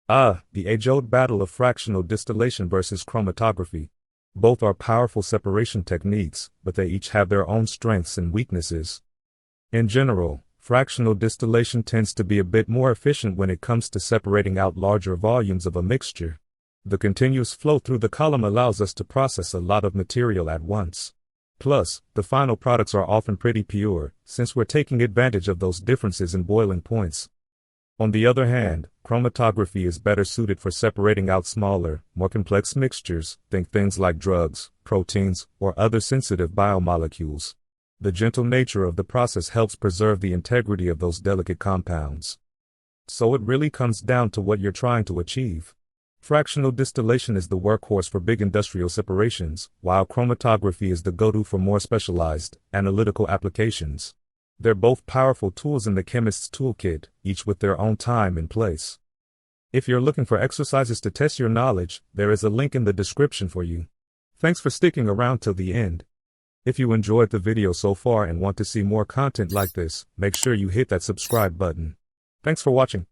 The age-old battle of fractional distillation versus chromatography. Both are powerful separation techniques, but they each have their own strengths and weaknesses. In general, fractional distillation tends to be a bit more efficient when it comes to separating out larger volumes of a mixture. The continuous flow through the column allows us to process a lot of material at once. Plus, the final products are often pretty pure, since we're taking advantage of those differences in boiling points. On the other hand, chromatography is better suited for separating out smaller, more complex mixtures, think things like drugs, proteins, or other sensitive biomolecules. The gentle nature of the process helps preserve the integrity of those delicate compounds. So it really comes down to what you're trying to achieve. Fractional distillation is the workhorse for big industrial separations, while chromatography is the go-to for more specialized, analytical applications. They're both powerful tools in the chemist's toolkit, each with their own time and place. If you're looking for exercises to test your knowledge, there is a link in the description for you. Thanks for sticking around till the end. If you enjoyed the video so far and want to see more content like this, make sure you hit that subscribe button. Thanks for watching.